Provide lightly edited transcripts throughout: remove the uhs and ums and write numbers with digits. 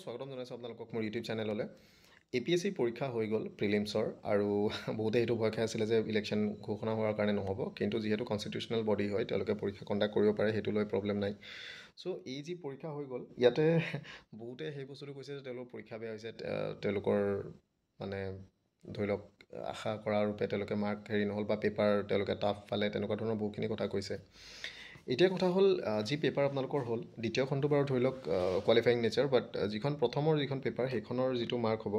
স্বাগতম জনাইছোঁ আপোনালোকক মোৰ ইউটিউব চেনেললৈ। APSC পৰীক্ষা হৈ গ'ল প্ৰিলিমছৰ আৰু বহুতে এইটো ভয় খাই আছিলে যে ইলেকশ্যন ঘোষণা হোৱাৰ কাৰণে নহ'ব, কিন্তু যিহেতু কনষ্টিটিউচনেল বডি হয় তেওঁলোকে পৰীক্ষা কণ্ডাক্ট কৰিব পাৰে, সেইটো লৈ প্ৰব্লেম নাই। চ' এই যি পৰীক্ষা হৈ গ'ল ইয়াতে বহুতে সেই বস্তুটো কৈছে যে তেওঁলোকৰ পৰীক্ষা বেয়া হৈছে, তেওঁলোকৰ মানে ধৰি লওক আশা কৰাৰ ৰূপে তেওঁলোকে মাৰ্ক হেৰি নহ'ল বা পেপাৰ তেওঁলোকে টাফ পালে, তেনেকুৱা ধৰণৰ বহুখিনি কথা কৈছে। এতিয়া কথা হ'ল যি পেপাৰ আপোনালোকৰ হ'ল দ্বিতীয়খনটো বাৰু ধৰি লওক কোৱালিফাইং নেচাৰ, বাট প্ৰথমৰ যিখন পেপাৰ সেইখনৰ যিটো মাৰ্ক হ'ব,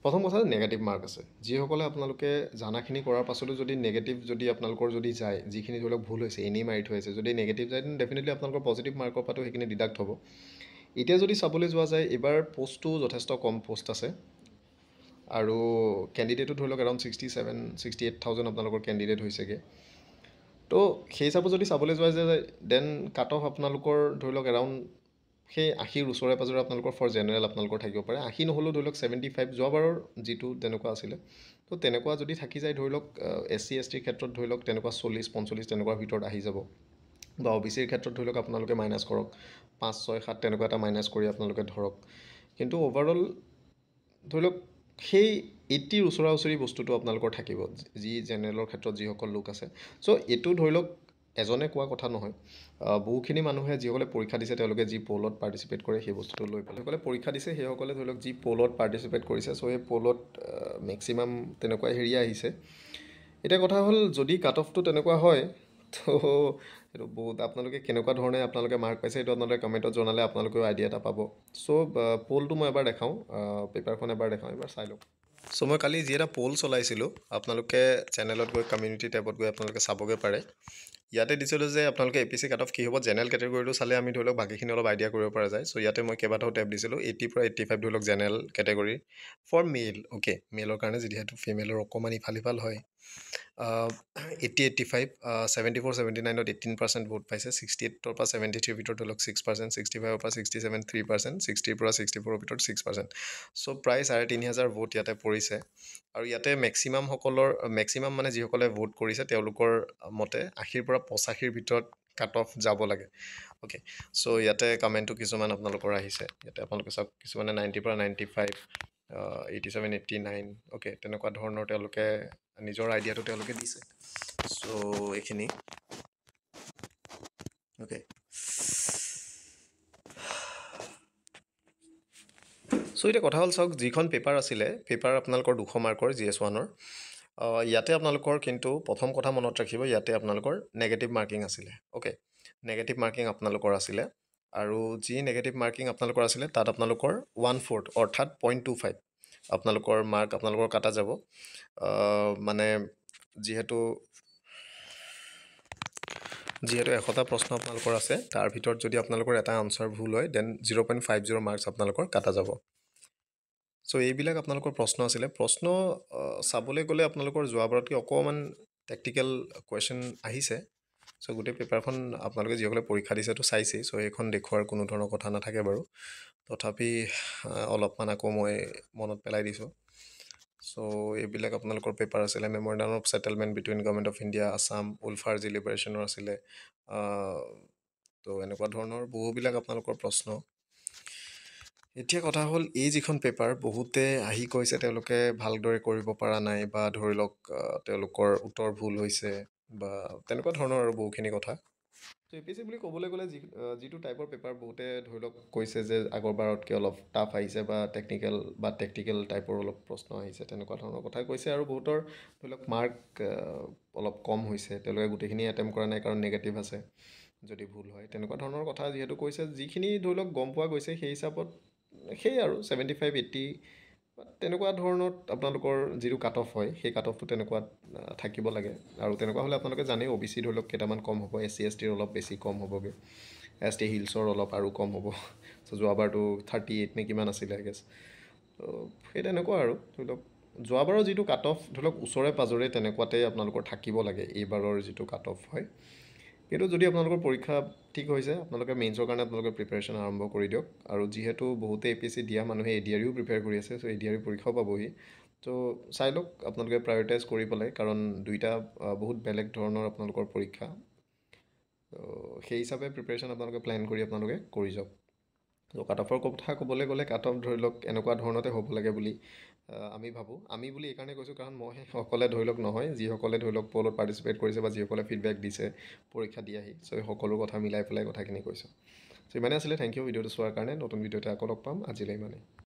প্ৰথম কথা নেগেটিভ মাৰ্ক আছে। যিসকলে আপোনালোকে জানাখিনি কৰাৰ পাছতো যদি নেগেটিভ যদি আপোনালোকৰ যদি যায়, যিখিনি ধৰি লওক ভুল হৈছে এনেই মাৰি থৈ আছে, যদি নেগেটিভ যায় তেন্তে ডেফিনেটলি আপোনালোকৰ পজিটিভ মাৰ্কৰ পৰাটো সেইখিনি ডিডাক্ট হ'ব। এতিয়া যদি চাবলৈ যোৱা যায়, এইবাৰ পষ্টটো যথেষ্ট কম পষ্ট আছে আৰু কেণ্ডিডেটো ধৰি লওক এৰাউণ্ড 67,000-68,000 আপোনালোকৰ কেণ্ডিডেট হৈছেগৈ। তো সেই হিচাপত যদি চাবলৈ যোৱা যায় দেন কাট অফ আপোনালোকৰ ধৰি লওক এৰাউণ্ড সেই 80ৰ ওচৰে পাজৰে আপোনালোকৰ ফৰ জেনেৰেল আপোনালোকৰ থাকিব পাৰে। 80 নহ'লেও ধৰি লওক 75, যোৱাবাৰৰ যিটো তেনেকুৱা আছিলে, তো তেনেকুৱা যদি থাকি যায় ধৰি লওক SC STৰ ক্ষেত্ৰত ধৰি লওক তেনেকুৱা 40-45 তেনেকুৱাৰ ভিতৰত আহি যাব, বা OBCৰ ক্ষেত্ৰত ধৰি লওক আপোনালোকে মাইনাছ কৰক 5, 6, 7 তেনেকুৱা এটা মাইনাছ কৰি আপোনালোকে ধৰক, কিন্তু অভাৰঅল ধৰি লওক সেই 80ৰ ওচৰা ওচৰি বস্তুটো আপোনালোকৰ থাকিব যি জেনেৰেলৰ ক্ষেত্ৰত যিসকল লোক আছে। চ' এইটো ধৰি লওক এজনে কোৱা কথা নহয়, বহুখিনি মানুহে যিসকলে পৰীক্ষা দিছে তেওঁলোকে যি পলত পাৰ্টিচিপেট কৰে সেই বস্তুটো লৈ পেলাই যিসকলে পৰীক্ষা দিছে সেইসকলে ধৰি লওক যি পলত পাৰ্টিচিপেট কৰিছে, চ' সেই পলত মেক্সিমাম তেনেকুৱা হেৰিয়ে আহিছে। এতিয়া কথা হ'ল যদি কাট অফটো তেনেকুৱা হয় তো সেইটো বহুত আপোনালোকে কেনেকুৱা ধৰণে আপোনালোকে মাৰ্ক পাইছে সেইটো আপোনালোকে কমেণ্টত জনালে আপোনালোকেও আইডিয়া এটা পাব। চ' পলটো মই এবাৰ দেখাওঁ, পেপাৰখন এবাৰ দেখাওঁ, এবাৰ চাই লওক। চ' মই কালি যি এটা পল চলাইছিলোঁ, আপোনালোকে চেনেলত গৈ কমিউনিটি টেবত গৈ আপোনালোকে চাবগৈ পাৰে। ইয়াতে দিছিলোঁ যে আপোনালোকে APSC কাট অফ কি হ'ব। জেনেৰেল কেটেগৰীটো চালে আমি ধৰি লওক বাকীখিনি অলপ আইডিয়া কৰিব পৰা যায়। চ' ইয়াতে মই কেইবাটাও টেব দিছিলোঁ, 80 পৰা 85 ধৰি লওক general category for male. Okay, মেলৰ কাৰণে যিহেতু ফিমেলৰ অকণমান ইফাল সিফাল হয়। 80-85, 74-79ত 18% ভোট পাইছে, 68ৰ পৰা 73ৰ ভিতৰত ধৰি লওক 6%, 65ৰ পৰা 67 3%, 60ৰ পৰা 64ৰ ভিতৰত 6%। চ' প্ৰায় 3,500 ভোট ইয়াতে পৰিছে। আৰু ইয়াতে মেক্সিমাম মানে যিসকলে ভোট কৰিছে তেওঁলোকৰ মতে 80ৰ পৰা 85ৰ ভিতৰত কাট অফ যাব লাগে। অ'কে, চ' ইয়াতে কমেণ্টটো কিছুমান আপোনালোকৰ আহিছে, ইয়াতে আপোনালোকে চাওক, কিছুমানে 90ৰ পৰা 95, 87, 89, অ'কে, তেনেকুৱা ধৰণৰ তেওঁলোকে নিজৰ আইডিয়াটো তেওঁলোকে দিছে। চ' এইখিনি অ'কে। চ' এতিয়া কথা হ'ল চাওক, যিখন পেপাৰ আছিলে, পেপাৰ আপোনালোকৰ 200 মাৰ্কৰ GS1ৰ, ইয়াতে আপোনালোকৰ কিন্তু প্ৰথম কথা মনত ৰাখিব, ইয়াতে আপোনালোকৰ নেগেটিভ মাৰ্কিং আছিলে। অ'কে, নেগেটিভ মাৰ্কিং আপোনালোকৰ আছিলে, আৰু যি নেগেটিভ মাৰ্কিং আপোনালোকৰ আছিলে তাত আপোনালোকৰ 1/4 অৰ্থাৎ 0.25 আপোনালোকৰ মাৰ্ক আপোনালোকৰ কাটা যাব। মানে যিহেতু 100টা প্ৰশ্ন আপোনালোকৰ আছে, তাৰ ভিতৰত যদি আপোনালোকৰ এটা আনচাৰ ভুল হয় দেন 0.50 মাৰ্কছ আপোনালোকৰ কাটা যাব। চ' এইবিলাক আপোনালোকৰ প্ৰশ্ন আছিলে। প্ৰশ্ন চাবলৈ গ'লে আপোনালোকৰ যোৱাবাৰতকৈ অকণমান টেকটিকেল কুৱেশ্যন আহিছে। চ' গোটেই পেপাৰখন আপোনালোকে যিসকলে পৰীক্ষা দিছেতো চাইছেই, চ' এইখন দেখুওৱাৰ কোনো ধৰণৰ কথা নাথাকে বাৰু। তথাপি অলপমান আকৌ মই মনত পেলাই দিছোঁ। চ' এইবিলাক আপোনালোকৰ পেপাৰ আছিলে। Memorandum of settlement between government of India Assam, উলফাৰ্জি লিবাৰেশ্যনৰ আছিলে। তো এনেকুৱা ধৰণৰ বহুবিলাক আপোনালোকৰ প্ৰশ্ন। এতিয়া কথা হ'ল, এই যিখন পেপাৰ বহুতে আহি কৈছে তেওঁলোকে ভালদৰে কৰিব পৰা নাই, বা ধৰি লওক তেওঁলোকৰ উত্তৰ ভুল হৈছে, বা তেনেকুৱা ধৰণৰ আৰু বহুখিনি কথা। ত' APSC বুলি ক'বলৈ গ'লে যিটো টাইপৰ পেপাৰ বহুতে ধৰি লওক কৈছে যে আগৰবাৰতকৈ অলপ টাফ আহিছে, বা টেকটিকেল টাইপৰ অলপ প্ৰশ্ন আহিছে, তেনেকুৱা ধৰণৰ কথা কৈছে। আৰু বহুতৰ ধৰি লওক মাৰ্ক অলপ কম হৈছে, তেওঁলোকে গোটেইখিনি এটেম্প কৰা নাই কাৰণ নেগেটিভ আছে, যদি ভুল হয়, তেনেকুৱা ধৰণৰ কথা যিহেতু কৈছে। যিখিনি ধৰি লওক গম পোৱা গৈছে সেই হিচাপত সেই আৰু 75-80 তেনেকুৱা ধৰণত আপোনালোকৰ যিটো কাট অফ হয় সেই কাট অফটো তেনেকুৱাত থাকিব লাগে। আৰু তেনেকুৱা হ'লে আপোনালোকে জানেই OBC ধৰি লওক কেইটামান কম হ'ব, SC STৰ অলপ বেছি কম হ'বগৈ, ST হিলছৰ অলপ আৰু কম হ'ব। চ' যোৱাবাৰটো 38 নে কিমান আছিলে আই গেছ। ত' সেই তেনেকুৱা আৰু ধৰি লওক যোৱাবাৰৰ যিটো কাট অফ ধৰি লওক ওচৰে পাজৰে তেনেকুৱাতে আপোনালোকৰ থাকিব লাগে এইবাৰৰ যিটো কাট অফ হয়। কিন্তু যদি আপোনালোকৰ পৰীক্ষা ঠিক হৈছে, আপোনালোকে মেইনছৰ কাৰণে আপোনালোকে প্ৰিপেৰেশ্যন আৰম্ভ কৰি দিয়ক। আৰু যিহেতু বহুতে APSC দিয়া মানুহে ADRও প্ৰিপেয়াৰ কৰি আছে, চ' ADR পৰীক্ষাও পাবহি। তো চাই লওক আপোনালোকে প্ৰায়ৰিটাইজ কৰি পেলাই, কাৰণ দুইটা বহুত বেলেগ ধৰণৰ আপোনালোকৰ পৰীক্ষা। তো সেই হিচাপে প্ৰিপেৰেশ্যন আপোনালোকে প্লেন কৰি আপোনালোকে কৰি যাওক। ত' কাট অফৰ কথা ক'বলৈ গ'লে কাট অফ ধৰি লওক এনেকুৱা ধৰণতে হ'ব লাগে বুলি আমি ভাবোঁ। আমি বুলি এইকাৰণে কৈছোঁ কাৰণ মই অকলে ধৰি লওক নহয়, যিসকলে ধৰি লওক পলত পাৰ্টিচিপেট কৰিছে বা যিসকলে ফিডবেক দিছে পৰীক্ষা দি আহি, চ' এই সকলো কথা মিলাই পেলাই কথাখিনি কৈছোঁ। চ' ইমানে আছিলে, থেংক ইউ ভিডিঅ'টো চোৱাৰ কাৰণে। নতুন ভিডিঅ'তে আকৌ লগ পাম, আজিলৈ ইমানেই।